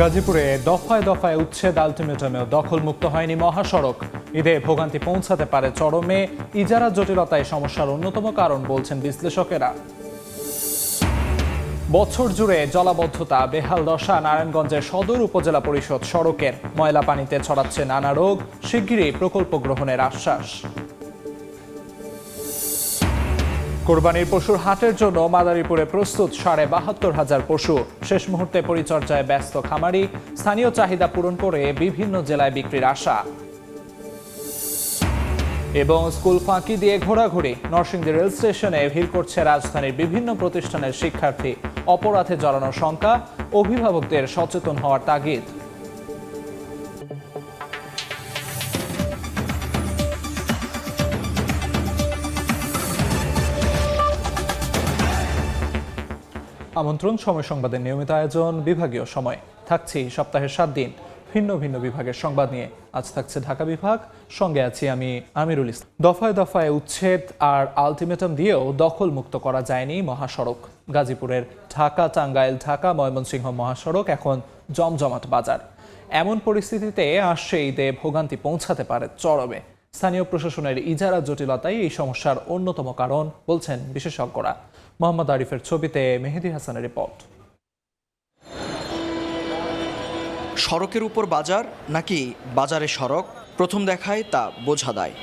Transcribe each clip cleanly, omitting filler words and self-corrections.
গাজীপুরে দফায় দফায় উচ্ছেদ আলটিমেটামেও দখলমুক্ত হয়নি মহাসড়ক। ঈদে ভোগান্তি পৌঁছাতে পারে চরমে। ইজারা জটিলতায় সমস্যার অন্যতম কারণ বলছেন বিশ্লেষকেরা। বছর জুড়ে জলাবদ্ধতা, বেহাল দশা নারায়ণগঞ্জের সদর উপজেলা পরিষদ সড়কের। ময়লা পানিতে ছড়াচ্ছে নানা রোগ, শিগগিরই প্রকল্প গ্রহণের আশ্বাস। কোরবানির পশুর হাটের জন্য মাদারীপুরে প্রস্তুত ৭২,৫০০ পশু। শেষ মুহূর্তে পরিচর্যায় ব্যস্ত খামারি। স্থানীয় চাহিদা পূরণ করে বিভিন্ন জেলায় বিক্রির আশা। এবং স্কুল ফাঁকি দিয়ে ঘোরাঘুরি। নরসিংদী রেল স্টেশনে ভিড় করছে রাজধানীর বিভিন্ন প্রতিষ্ঠানের শিক্ষার্থী। অপরাধে জড়ানোর শঙ্কা, অভিভাবকদের সচেতন হওয়ার তাগিদ। আমন্ত্রণ সময় সংবাদের নিয়মিত আয়োজন বিভাগীয় সময়। থাকছি সপ্তাহের 7 দিন ভিন্ন ভিন্ন বিভাগের সংবাদ নিয়ে। আজ থাকছে ঢাকা বিভাগ, সঙ্গে আছি আমি আমিরুল ইসলাম। দফায় দফায় উচ্ছেদ আর আলটিমেটাম দিয়েও দখল মুক্ত করা যায়নি মহাসড়ক। গাজীপুরের ঢাকা টাঙ্গাইল ঢাকা ময়মনসিংহ মহাসড়ক এখন জমজমাট বাজার। এমন পরিস্থিতিতে আসছে ঈদে ভোগান্তি পৌঁছাতে পারে চরমে। স্থানীয় প্রশাসনের ইজারা জটিলতাই এই সমস্যার অন্যতম কারণ বলছেন বিশেষজ্ঞরা। মোহাম্মদ আরিফের ছবিতে মেহেদী হাসানের রিপোর্ট। সড়কের উপর বাজার নাকি বাজারে সড়ক, প্রথম দেখায় তা বোঝা দায়।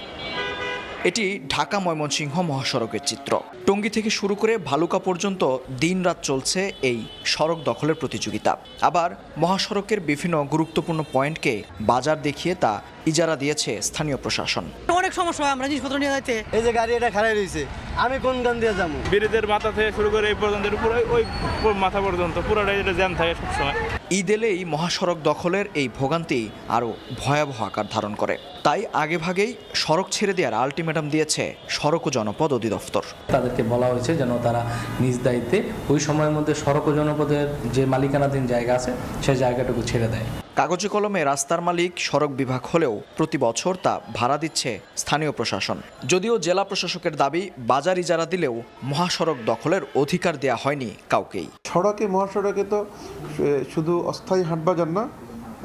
এটি ঢাকা ময়মনসিংহ মহাসড়কের চিত্র। টঙ্গী থেকে শুরু করে ভালুকা পর্যন্ত দিনরাত চলছে এই সড়ক দখলের প্রতিযোগিতা। আবার মহাসড়কের বিভিন্ন গুরুত্বপূর্ণ পয়েন্টকে বাজার দেখিয়ে তা ইজারা দিয়েছে স্থানীয় প্রশাসন। অনেক সমস্যা হয়, আমরা জিনিসপত্র নিয়ে যাইতে এই যে গাড়ি এটা খারাপ রয়েছে, আমি কোন গান দিয়ে যাবো? ব্রিজের মাথা থেকে শুরু করে এই পর্যন্ত ওই মাথা পর্যন্ত পুরোটাই জ্যাম থাকে সবসময়। ঈদ এলেই মহাসড়ক দখলের এই ভোগান্তি আরও ভয়াবহ আকার ধারণ করে। তাই আগেভাগেই সড়ক ছেড়ে দেওয়ার আলটিমেটাম দিয়েছে সড়ক ও জনপদ অধিদপ্তর। তাদেরকে বলা হয়েছে যেন তারা নিজ দায়িত্বে ওই সময়ের মধ্যে সড়ক ও জনপদের যে মালিকানাধীন জায়গা আছে সেই জায়গাটুকু ছেড়ে দেয়। কাগজে কলমে রাস্তার মালিক সড়ক বিভাগ হলেও প্রতি বছর তা ভাড়া দিচ্ছে স্থানীয় প্রশাসন। যদিও জেলা প্রশাসকের দাবি, বাজার ইজারা দিলেও মহাসড়ক দখলের অধিকার দেয়া হয়নি কাউকেই। সড়কে মহাসড়কে তো শুধু অস্থায়ী হাটবাজার না,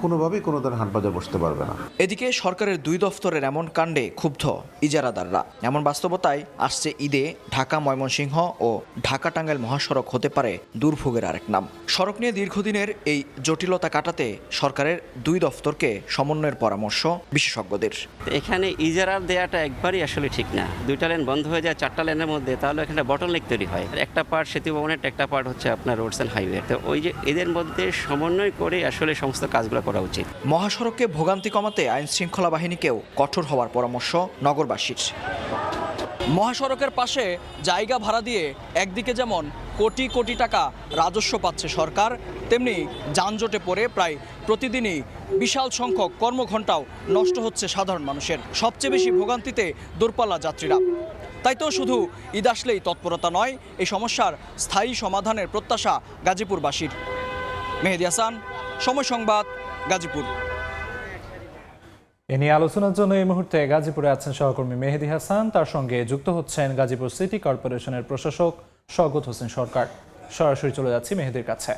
কোনোভাবেই কোনো ধরনের হাটবাজার বসতে পারবে না। এদিকে সরকারের 2 দফতরের এমন কাণ্ডে ক্ষুব্ধ ইজারাদাররা। এমন বাস্তবতায় আসছে ঈদে ঢাকা ময়মনসিংহ ও ঢাকা টাঙ্গাইল মহাসড়ক হতে পারে দুর্ভোগের আরেক নাম। সড়ক নিয়ে দীর্ঘদিনের এই জটিলতা কাটাতে সরকারের 2 দফতরকে সমন্বয়ের পরামর্শ বিশেষজ্ঞদের। এখানে ইজারা দেওয়াটা একবারই আসলে ঠিক না। 2টা লেন বন্ধ হয়ে যায় 4টা লেনের মধ্যে, তাহলে এখানে বটলনেক তৈরি হয়। একটা পার্ট সেতু ভবনের, একটা পার্ট হচ্ছে আপনার রোডস অ্যান্ড হাইওয়ে। তো ওই যে এদের মধ্যে সমন্বয় করে আসলে সমস্ত কাজগুলো করা উচিত। মহাসড়কে ভোগান্তি কমাতে আইন শৃঙ্খলা বাহিনীকেও কঠোর হওয়ার পরামর্শ নগরবাসীর। মহাসড়কের পাশে জায়গা ভাড়া দিয়ে একদিকে যেমন কোটি কোটি টাকা রাজস্ব পাচ্ছে সরকার, তেমনি যানজটে পড়ে প্রায় প্রতিদিনই বিশাল সংখ্যক কর্মঘণ্টাও নষ্ট হচ্ছে সাধারণ মানুষের। সবচেয়ে বেশি ভোগান্তিতে দূরপাল্লা যাত্রীরা। তাই তো শুধু ঈদ আসলেই তৎপরতা নয়, এই সমস্যার স্থায়ী সমাধানের প্রত্যাশা গাজীপুরবাসীর। মেহেদী হাসান, সময় সংবাদ, গাজীপুর। এ নিয়ে আলোচনার জন্য এই মুহূর্তে গাজীপুরে আছেন সহকর্মী মেহেদী হাসান। তার সঙ্গে যুক্ত হচ্ছেন গাজীপুর সিটি কর্পোরেশনের প্রশাসক শওকত হোসেন সরকার। সরাসরি চলে যাচ্ছি মেহেদীর কাছে।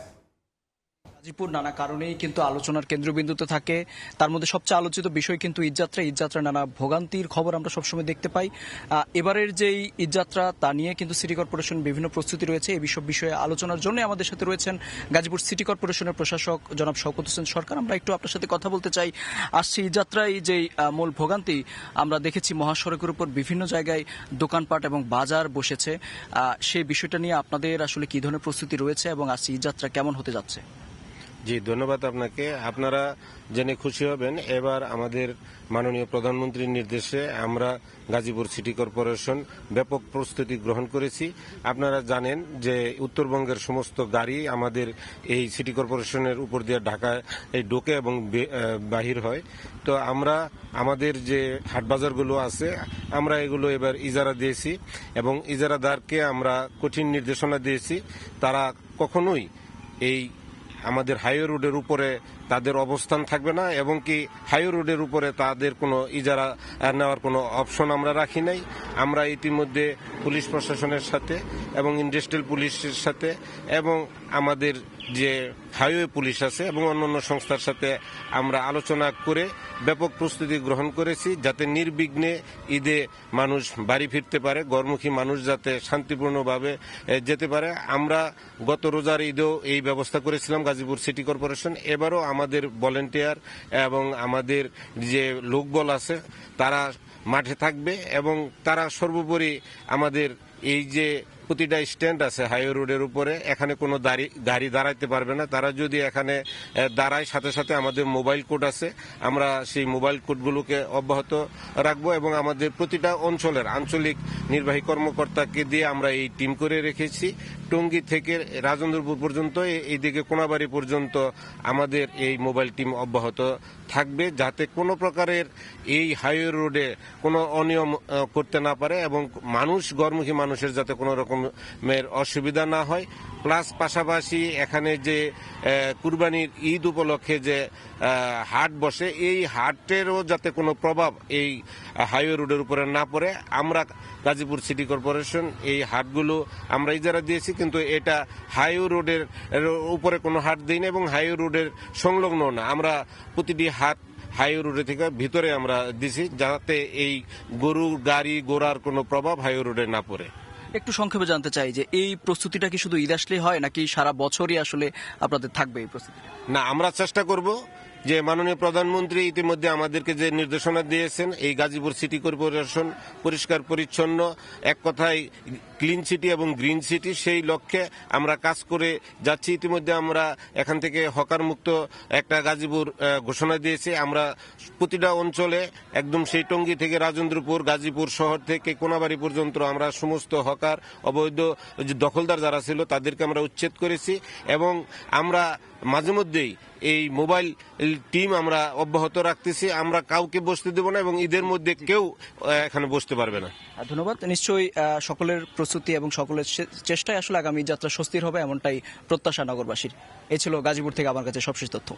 গাজীপুর নানা কারণেই কিন্তু আলোচনার কেন্দ্রবিন্দুতে থাকে। তার মধ্যে সবচেয়ে আলোচিত বিষয় কিন্তু ঈদযাত্রা নানা ভোগান্তির খবর আমরা সবসময় দেখতে পাই। এবারের যেই ঈদযাত্রা তা নিয়ে কিন্তু সিটি কর্পোরেশন বিভিন্ন প্রস্তুতি রয়েছে। এই বিষয়ে আলোচনার জন্য আমাদের সাথে রয়েছেন গাজীপুর সিটি কর্পোরেশনের প্রশাসক জনাব শওকত হোসেন সরকার। আমরা একটু আপনার সাথে কথা বলতে চাই। আসছে ঈদযাত্রায় যেই মূল ভোগান্তি আমরা দেখেছি, মহাসড়কের উপর বিভিন্ন জায়গায় দোকানপাট এবং বাজার বসেছে, সেই বিষয়টা নিয়ে আপনাদের আসলে কি ধরনের প্রস্তুতি রয়েছে এবং আসছে ঈদযাত্রা কেমন হতে যাচ্ছে? জি, ধন্যবাদ আপনাকে। আপনারা জেনে খুশি হবেন, এবার আমাদের মাননীয় প্রধানমন্ত্রীর নির্দেশে আমরা গাজীপুর সিটি কর্পোরেশন ব্যাপক প্রস্তুতি গ্রহণ করেছি। আপনারা জানেন যে উত্তরবঙ্গের সমস্ত গাড়ি আমাদের এই সিটি কর্পোরেশনের উপর দিয়ে ঢাকায় ঢোকে এবং বাহির হয়। তো আমরা আমাদের যে হাটবাজারগুলো আছে আমরা এগুলো এবার ইজারা দিয়েছি এবং ইজারাদারকে আমরা কঠিন নির্দেশনা দিয়েছি। তারা কখনোই এই আমাদের হাইওয়ে রোডের উপরে তাদের অবস্থান থাকবে না এবং কি হাইওয়ে রোডের উপরে তাদের কোনো ইজারা নেওয়ার কোনো অপশন আমরা রাখি নাই। আমরা ইতিমধ্যে পুলিশ প্রশাসনের সাথে এবং ইন্ডাস্ট্রিয়াল পুলিশের সাথে এবং আমাদের যে হাইওয়ে পুলিশ আছে এবং অন্যান্য সংস্থার সাথে আমরা আলোচনা করে ব্যাপক প্রস্তুতি গ্রহণ করেছি, যাতে নির্বিঘ্নে ঈদে মানুষ বাড়ি ফিরতে পারে, ঘরমুখী মানুষ যাতে শান্তিপূর্ণভাবে যেতে পারে। আমরা গত রোজার ঈদেও এই ব্যবস্থা করেছিলাম গাজীপুর সিটি কর্পোরেশন। এবারও আমাদের ভলেন্টিয়ার এবং আমাদের যে লোকবল আছে তারা মাঠে থাকবে এবং তারা সর্বোপরি আমাদের এই যে প্রতিটা স্ট্যান্ড আছে হাইওয়ে রোডের উপরে, এখানে কোনো গাড়ি দাঁড়াইতে পারবে না। তারা যদি এখানে দাঁড়ায়, সাথে সাথে আমাদের মোবাইল কোড আছে, আমরা সেই মোবাইল কোডগুলোকে অব্যাহত রাখবো এবং আমাদের প্রতিটা অঞ্চলের আঞ্চলিক নির্বাহী কর্মকর্তাকে দিয়ে আমরা এই টিম করে রেখেছি। টঙ্গী থেকে রাজেন্দ্রপুর পর্যন্ত, এইদিকে কোনাবাড়ি পর্যন্ত আমাদের এই মোবাইল টিম অব্যাহত থাকবে, যাতে কোনো প্রকারের এই হাইওয়ে রোডে কোনো অনিয়ম করতে না পারে এবং মানুষ, ঘরমুখী মানুষের যাতে কোনো রকমের অসুবিধা না হয়। প্লাস পাশাপাশি এখানে যে কুরবানির ঈদ উপলক্ষে যে হাট বসে, এই হাটেরও যাতে কোনো প্রভাব এই হাইওয়ে রোডের উপরে না পড়ে। আমরা গাজীপুর সিটি কর্পোরেশন এই হাটগুলো আমরা ইজারা দিয়েছি, কিন্তু এটা হাইওয়ে রোডের উপরে কোনো হাট দিইনি এবং হাইওয়ে রোডের সংলগ্ন না। আমরা প্রতিটি হাট হাইওয়ে রোডে থেকে ভিতরে আমরা দিছি, যাতে এই গরু গাড়ি ঘোড়ার কোনো প্রভাব হাইওয়ে রোডে না পড়ে। একটু সংক্ষেপে জানতে চাই যে এই প্রস্তুতিটা কি শুধু ঈদ আসলেই হয় নাকি সারা বছরই আসলে আপনাদের থাকবে এই প্রস্তুতি? না, আমরা চেষ্টা করব যে মাননীয় প্রধানমন্ত্রী ইতিমধ্যে আমাদেরকে যে নির্দেশনা দিয়েছেন, এই গাজীপুর সিটি কর্পোরেশন পরিষ্কার পরিচ্ছন্ন, এক কথায় ক্লিন সিটি এবং গ্রিন সিটি, সেই লক্ষ্যে আমরা কাজ করে যাচ্ছি। ইতিমধ্যে আমরা এখান থেকে হকার মুক্ত একটা গাজীপুর ঘোষণা দিয়েছি। আমরা প্রতিটা অঞ্চলে একদম সেই টঙ্গী থেকে রাজেন্দ্রপুর, গাজীপুর শহর থেকে কোনাবাড়ি পর্যন্ত আমরা সমস্ত হকার, অবৈধ দখলদার যারা ছিল তাদেরকে আমরা উচ্ছেদ করেছি এবং আমরা মাঝে মধ্যেই এই মোবাইল টিম আমরা অব্যাহত রাখতেছি। আমরা কাউকে বসতে দেব না এবং ঈদের মধ্যে কেউ এখানে বসতে পারবে না। ধন্যবাদ। নিশ্চয়ই সকলের প্রস্তুতি এবং সকলের চেষ্টায় আসলে আগামী যাত্রা স্বস্তির হবে, এমনটাই প্রত্যাশা নগরবাসীর। এই ছিল গাজীপুর থেকে আমার কাছে সবশেষ তথ্য।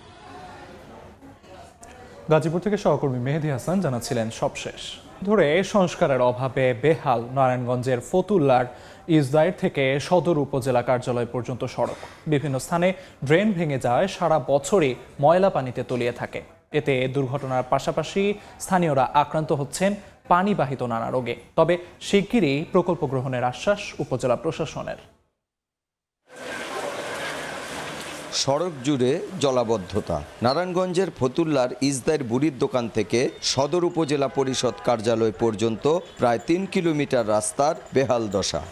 গাজীপুর থেকে সহকর্মী মেহেদী হাসান জানাচ্ছিলেন সবশেষ। ধরে সংস্কারের অভাবে বেহাল নারায়ণগঞ্জের ফতুল্লার ইসদাইর থেকে সদর উপজেলা কার্যালয় পর্যন্ত সড়ক। বিভিন্ন স্থানে ড্রেন ভেঙে যাওয়ায় সারা বছরই ময়লা পানিতে তলিয়ে থাকে। এতে দুর্ঘটনার পাশাপাশি স্থানীয়রা আক্রান্ত হচ্ছেন পানিবাহিত নানা রোগে। তবে শিগগিরই প্রকল্প গ্রহণের আশ্বাস উপজেলা প্রশাসনের। সড়ক জুড়ে জলাবদ্ধতা। নারায়ণগঞ্জের ফতুল্লার ইসদাইর বুড়ির দোকান থেকে সদর উপজেলা পরিষদ কার্যালয় পর্যন্ত প্রায় 3 কিলোমিটার রাস্তার বেহাল দশা।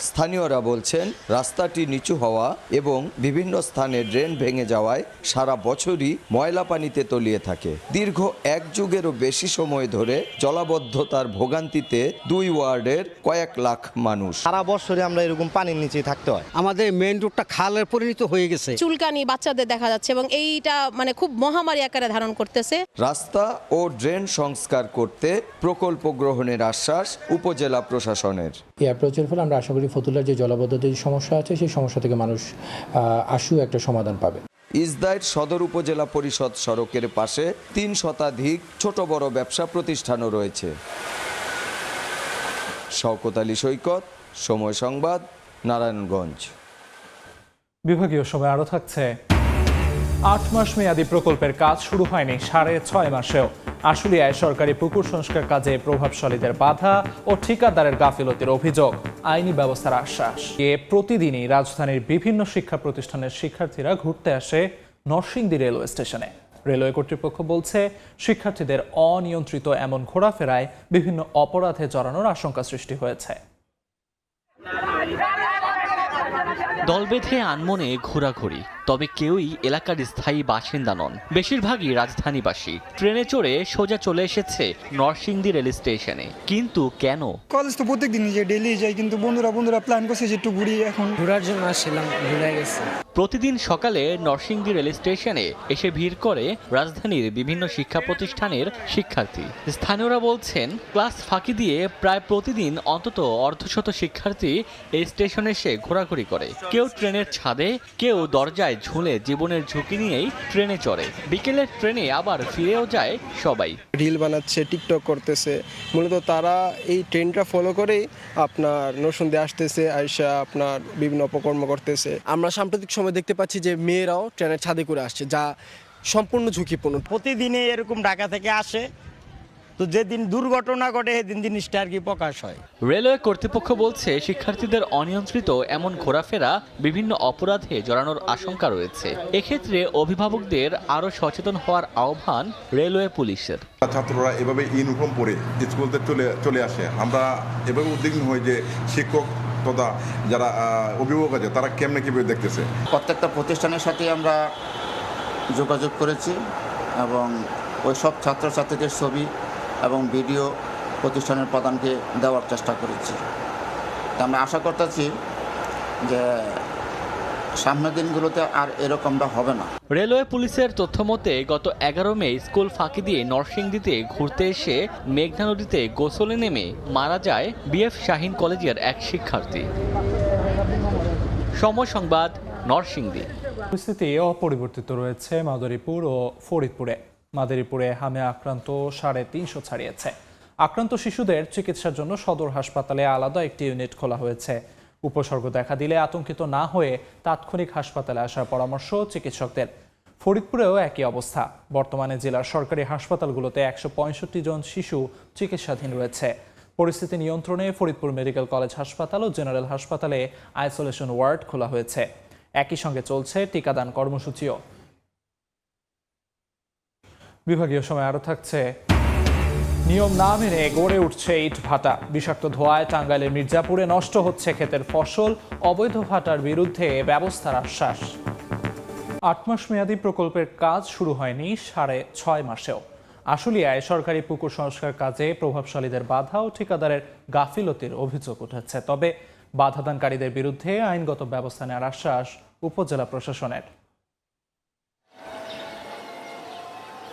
স্থানীয়রা বলছেন, রাস্তাটি নিচু হওয়া এবং বিভিন্ন স্থানে ড্রেন ভেঙে যাওয়ায় সারা বছরই ময়লা পানিতে তলিয়ে থাকে। দীর্ঘ 1 যুগেরও বেশি সময় ধরে জলাবদ্ধতার ভোগান্তিতে 2 ওয়ার্ডের কয়েক লাখ মানুষ। সারা বছরে আমরা এরকম পানির নিচে থাকতে হয়। আমাদের মেইন রোডটা খালের পরিণত হয়ে গেছে। চুলকানি বাচ্চাদের দেখা যাচ্ছে এবং এইটা খুব মহামারী আকারে ধারণ করতেছে। রাস্তা ও ড্রেন সংস্কার করতে প্রকল্প গ্রহণের আশ্বাস উপজেলা প্রশাসনের। এই অ্যাপ্রোচের ফলে আমরা আশা করি ফতুল্লার যে জলাবদ্ধতার যে সমস্যা আছে সেই সমস্যা থেকে মানুষ আশু একটা সমাধান পাবে। ইসদাইর সদর উপজেলা পরিষদ সড়কের পাশে 3 শতাধিক ছোট বড় ব্যবসা প্রতিষ্ঠানও রয়েছে। শওকত আলী সৈকত, সময় সংবাদ, নারায়ণগঞ্জ। বিভাগীয় সময় আরও থাকছে। 8 মাস মেয়াদী প্রকল্পের কাজ শুরু হয়নি 6.5 মাসেও। আশুলিয়ায় সরকারি পুকুর সংস্কার কাজে প্রভাবশালীদের বাধা ও ঠিকাদারের গাফিলতির অভিযোগ। আইনি ব্যবস্থার আশ্বাস। প্রতিদিনই রাজধানীর বিভিন্ন শিক্ষা প্রতিষ্ঠানের শিক্ষার্থীরা ঘুরতে আসে নরসিংদী রেলওয়ে স্টেশনে। রেলওয়ে কর্তৃপক্ষ বলছে, শিক্ষার্থীদের অনিয়ন্ত্রিত এমন ঘোরাফেরায় বিভিন্ন অপরাধে জড়ানোর আশঙ্কা সৃষ্টি হয়েছে। দল বেঁধে আনমনে ঘোরাঘুরি, তবে কেউই এলাকার স্থায়ী বাসিন্দা নন। বেশিরভাগই রাজধানীবাসী। ট্রেনে চড়ে সোজা চলে এসেছে নরসিংদী রেল স্টেশনে। কিন্তু কেন? কলেজ তো প্রত্যেক দিনই যে ডেইলি যাই, কিন্তু বন্ধুরা প্ল্যান করছে যে একটু ঘুরি, এখন ঘোরার জন্য আসছিলাম, ভুলে গেছি। প্রতিদিন সকালে নরসিংদী রেল স্টেশনে এসে ভিড় করে রাজধানীর বিভিন্ন শিক্ষা প্রতিষ্ঠানের শিক্ষার্থী। স্থানীয়রা বলছেন, ক্লাস ফাঁকি দিয়ে প্রায় প্রতিদিন অন্তত অর্ধশত শিক্ষার্থী এই স্টেশনে এসে ঘোরাঘুরি করে। কেউ ট্রেনের ছাদে, কেউ দরজায় ঝুলে জীবনের ঝুঁকি নিয়েই ট্রেনে চড়ে। বিকেলের ট্রেনে আবার ফিরেও যায় সবাই। রিল বানাচ্ছে, টিকটক করতেছে, মূলত তারা এই ট্রেনটা ফলো করেই আপনার নরসিংদী আসতেছে, আইসা আপনার বিভিন্ন অপকর্ম করতেছে। আমরা সাম্প্রতিক সময় দেখতে পাচ্ছি যে মেয়েরাও ট্রেনের ছাদে করে আসছে, যা সম্পূর্ণ ঝুঁকিপূর্ণ। প্রতিদিনে এরকম ঢাকা থেকে আসে, তো যেদিন দুর্ঘটনা ঘটে সেদিন জিনিসটা আর কি প্রকাশ হয়। রেলওয়ে কর্তৃপক্ষ বলছে শিক্ষার্থীদের অনিয়ন্ত্রিত এমন ঘোরাফেরা বিভিন্ন অপরাধে জড়ানোর আশঙ্কা রয়েছে। এক্ষেত্রে অভিভাবকদের আরও সচেতন হওয়ার আহ্বান রেলওয়ে পুলিশের। ছাত্ররা এভাবে ইউনিফর্ম পরে স্কুলতে চলে আসে, আমরা এভাবে উদ্বিগ্ন হই যে শিক্ষক তথা যারা অভিভাবক আছে তারা কেমনে কীভাবে দেখতেছে। প্রত্যেকটা প্রতিষ্ঠানের সাথে আমরা যোগাযোগ করেছি এবং ওই সব ছাত্রছাত্রীদের ছবি এবং ভিডিও প্রতিষ্ঠানের প্রধানকে দেওয়ার চেষ্টা করেছি। আমরা আশা করতেছি যে সামনের দিনগুলোতে আর এরকমটা হবে না। রেলওয়ে পুলিশের তথ্য মতে গত 11 মে স্কুল ফাঁকি দিয়ে নরসিংদীতে ঘুরতে এসে মেঘনা নদীতে গোসলে নেমে মারা যায় বিএফ শাহীন কলেজের এক শিক্ষার্থী। সময় সংবাদ, নরসিংদী। পরিস্থিতি অপরিবর্তিত রয়েছে মাদারীপুর ও ফরিদপুরে। মাদারীপুরে হামে আক্রান্ত 350 ছাড়িয়েছে। আক্রান্ত শিশুদের চিকিৎসার জন্য সদর হাসপাতালে আলাদা একটি ইউনিট খোলা হয়েছে। উপসর্গ দেখা দিলে আতঙ্কিত না হয়ে তাৎক্ষণিক হাসপাতালে আসার পরামর্শ চিকিৎসকদের। ফরিদপুরেও একই অবস্থা। বর্তমানে জেলার সরকারি হাসপাতালগুলোতে 165 জন শিশু চিকিৎসাধীন রয়েছে। পরিস্থিতি নিয়ন্ত্রণে ফরিদপুর মেডিকেল কলেজ হাসপাতাল ও জেনারেল হাসপাতালে আইসোলেশন ওয়ার্ড খোলা হয়েছে। একই সঙ্গে চলছে টিকাদান কর্মসূচিও। বিভাগীয় সময় আরও থাকছে, নিয়ম না মেনে গড়ে উঠছে ইট ভাটা। বিষাক্ত ধোঁয়ায় টাঙ্গাইলের মির্জাপুরে নষ্ট হচ্ছে ক্ষেতের ফসল। অবৈধ ভাটার বিরুদ্ধে ব্যবস্থার আশ্বাস। 8 মাস মেয়াদী প্রকল্পের কাজ শুরু হয়নি 6.5 মাসেও। আশুলিয়ায় সরকারি পুকুর সংস্কার কাজে প্রভাবশালীদের বাধা ও ঠিকাদারের গাফিলতির অভিযোগ উঠেছে। তবে বাধাদানকারীদের বিরুদ্ধে আইনগত ব্যবস্থা নেওয়ার আশ্বাস উপজেলা প্রশাসনের।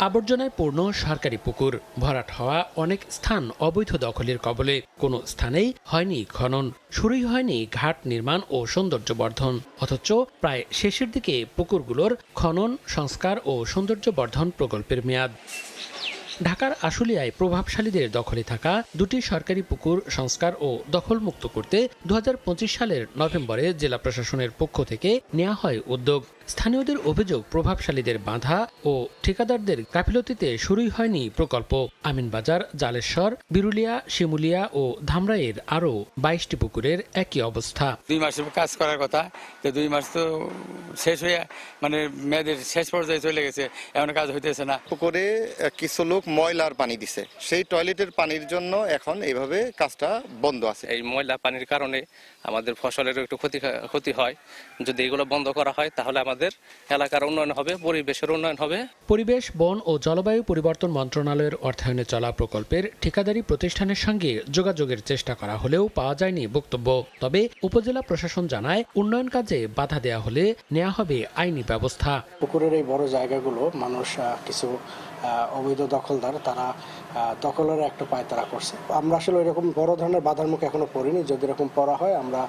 আবর্জনায় পূর্ণ সরকারি পুকুর, ভরাট হওয়া অনেক স্থান অবৈধ দখলের কবলে। কোনো স্থানেই হয়নি খনন, শুরুই হয়নি ঘাট নির্মাণ ও সৌন্দর্য বর্ধন। অথচ প্রায় শেষের দিকে পুকুরগুলোর খনন, সংস্কার ও সৌন্দর্য বর্ধন প্রকল্পের মেয়াদ। ঢাকার আশুলিয়ায় প্রভাবশালীদের দখলে থাকা 2টি সরকারি পুকুর সংস্কার ও দখলমুক্ত করতে 2025 সালের নভেম্বরে জেলা প্রশাসনের পক্ষ থেকে নেওয়া হয় উদ্যোগ। স্থানীয়দের অভিযোগ, প্রভাবশালীদের বাধা ও ঠিকাদারদের গাফিলতিতে শুরুই হয়নি প্রকল্প। আমিনবাজার, জালেশ্বর, বিরুলিয়া, শিমুলিয়া ও ধামরাইয়ের আরও 22টি পুকুরের একই অবস্থা। 2 মাসের কাজ করার কথা, 2 মাস তো শেষ হয়ে মানে মেয়াদের শেষ পর্যায়ে চলে গেছে, এমন কাজ হইতেছে না। পুকুরে কিছু লোক ময়লার পানি দিছে, সেই টয়লেটের পানির জন্য এখন এইভাবে কাজটা বন্ধ আছে। এই ময়লা পানির কারণে আমাদের ফসলেরও একটু ক্ষতি হয়। যদি এগুলো বন্ধ করা হয় তাহলে আমাদের এলাকার উন্নয়ন হবে, পরিবেশের উন্নয়ন হবে। পরিবেশ, বন ও জলবায়ু পরিবর্তন মন্ত্রণালয়ের অর্থায়নে চলা প্রকল্পের ঠিকাদারি প্রতিষ্ঠানের সঙ্গে যোগাযোগের চেষ্টা করা হলেও পাওয়া যায়নি বক্তব্য। তবে উপজেলা প্রশাসন জানায়, উন্নয়ন কাজে বাধা দেওয়া হলে নেওয়া হবে আইনি ব্যবস্থা। পুকুরের এই বড় জায়গাগুলো মানুষ কিছু অবৈধ দখলদার তারা দখলের একটা পায়তারা করছে। আমরা আসলে এরকম বড় ধরনের বাধার মুখে এখনো পড়িনি। যদি এরকম পড়া হয়, আমরা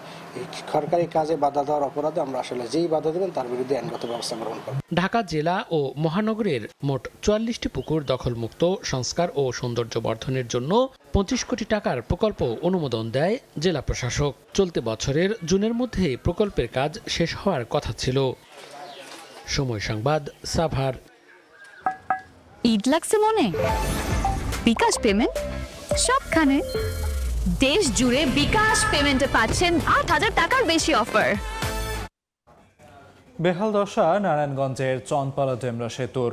সরকারি কাজে বাধা দেওয়ার অপরাধে আমরা আসলে যেই বাধা দেবেন তার বিরুদ্ধে আইনগত ব্যবস্থা গ্রহণ করব। ঢাকা জেলা ও মহানগরের মোট 44টি পুকুর দখলমুক্ত, সংস্কার ও সৌন্দর্য বর্ধনের জন্য 25 কোটি টাকার প্রকল্প অনুমোদন দেয় জেলা প্রশাসক। চলতি বছরের জুনের মধ্যে প্রকল্পের কাজ শেষ হওয়ার কথা ছিল। সময় সংবাদ, সাভার। ঈদ লাগছে মনে? বিকাশ পেমেন্ট সবখানে। দেশ জুড়ে বিকাশ পেমেন্টে পাচ্ছেন 8,000 টাকার বেশি অফার। বেহাল দশা নারায়ণগঞ্জের চনপালা ডেমরা সেতুর।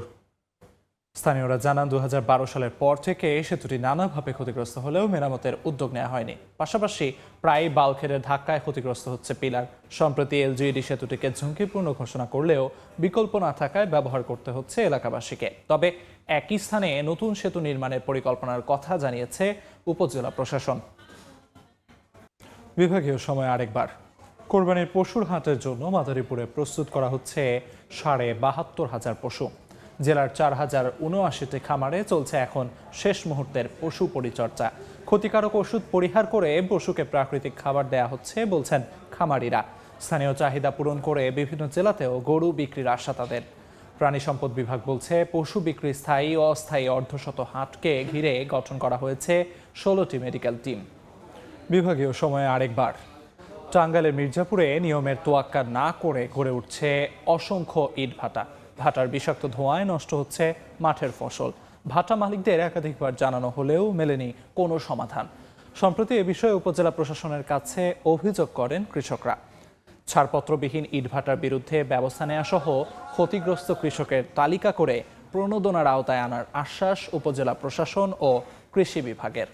স্থানীয়রা জানান 2012 সালের পর থেকে সেতুটি নানাভাবে ক্ষতিগ্রস্ত হলেও মেরামতের উদ্যোগ নেওয়া হয়নি। পাশাপাশি প্রায় বালখেরের ধাক্কায় ক্ষতিগ্রস্ত হচ্ছে পিলার। সম্প্রতি এলজিইডি সেতুটিকে ঝুঁকিপূর্ণ ঘোষণা করলেও বিকল্প না থাকায় ব্যবহার করতে হচ্ছে এলাকাবাসীকে। তবে একই স্থানে নতুন সেতু নির্মাণের পরিকল্পনার কথা জানিয়েছে উপজেলা প্রশাসন। বিভাগীয় সময় আরেকবার, কোরবানির পশুর হাটের জন্য মাদারীপুরে প্রস্তুত করা হচ্ছে 72,500 পশু। জেলার 4079টি খামারে চলছে এখন শেষ মুহূর্তের পশু পরিচর্যা। ক্ষতিকারক ওষুধ পরিহার করে পশুকে প্রাকৃতিক খাবার দেয়া হচ্ছে বলছেন খামারিরা। স্থানীয় চাহিদা পূরণ করে বিভিন্ন জেলাতেও গরু বিক্রির আশা তাদের। প্রাণী সম্পদ বিভাগ বলছে, পশু বিক্রি স্থায়ী ও অস্থায়ী অর্ধশত হাটকে ঘিরে গঠন করা হয়েছে 16টি মেডিকেল টিম। বিভাগীয় সময়ে আরেকবার টাঙ্গাইলের মির্জাপুরে নিয়মের তোয়াক্কা না করে গড়ে উঠছে অসংখ্য ইটভাটা। ভাটার বিষাক্ত ধোঁয়ায় নষ্ট হচ্ছে মাঠের ফসল। ভাটা মালিকদের একাধিকবার জানানো হলেও মেলেনি কোনো সমাধান। সম্প্রতি এ বিষয়ে উপজেলা প্রশাসনের কাছে অভিযোগ করেন কৃষকরা। ছাড়পত্রবিহীন ইটভাটার বিরুদ্ধে ব্যবস্থা নেওয়া সহ ক্ষতিগ্রস্ত কৃষকের তালিকা করে প্রণোদনার আওতায় আনার আশ্বাস উপজেলা প্রশাসন ও কৃষি বিভাগের।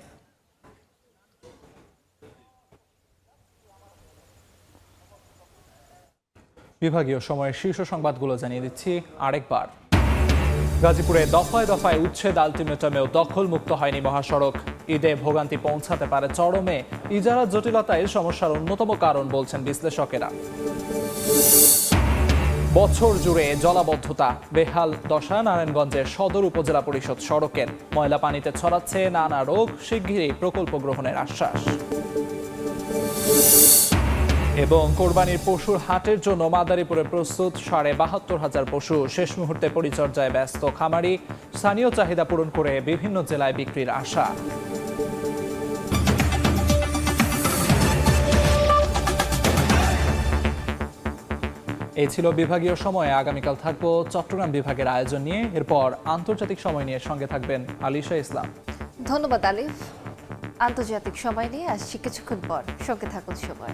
বিভাগীয় সময়ের শীর্ষ সংবাদগুলো জানিয়ে দিচ্ছি আরেকবার। গাজীপুরে দফায় দফায় উচ্ছেদ আলটিমেটামেও দখলমুক্ত হয়নি মহাসড়ক। ঈদে ভোগান্তি পৌঁছাতে পারে চরমে। ইজারা জটিলতায় সমস্যার অন্যতম কারণ বলছেন বিশ্লেষকেরা। বছর জুড়ে জলাবদ্ধতা, বেহাল দশা নারায়ণগঞ্জের সদর উপজেলা পরিষদ সড়কের। ময়লা পানিতে ছড়াচ্ছে নানা রোগ, শিগগিরই প্রকল্প গ্রহণের আশ্বাস। এবং কোরবানির পশুর হাটের জন্য মাদারীপুরে প্রস্তুত ৭২,৫০০ পশু। শেষ মুহূর্তে পরিচর্যায় ব্যস্ত খামারি। স্থানীয় চাহিদা পূরণ করে বিভিন্ন জেলায় বিক্রির আশা। এই ছিল বিভাগীয় সময়ে। আগামীকাল থাকবো চট্টগ্রাম বিভাগের আয়োজন নিয়ে। এরপর আন্তর্জাতিক সময় নিয়ে সঙ্গে থাকবেন আলিশা ইসলাম। ধন্যবাদ আলিফ। আন্তর্জাতিক সময় নিয়ে আসছি কিছুক্ষণ পর, সঙ্গে থাকুন সবাই।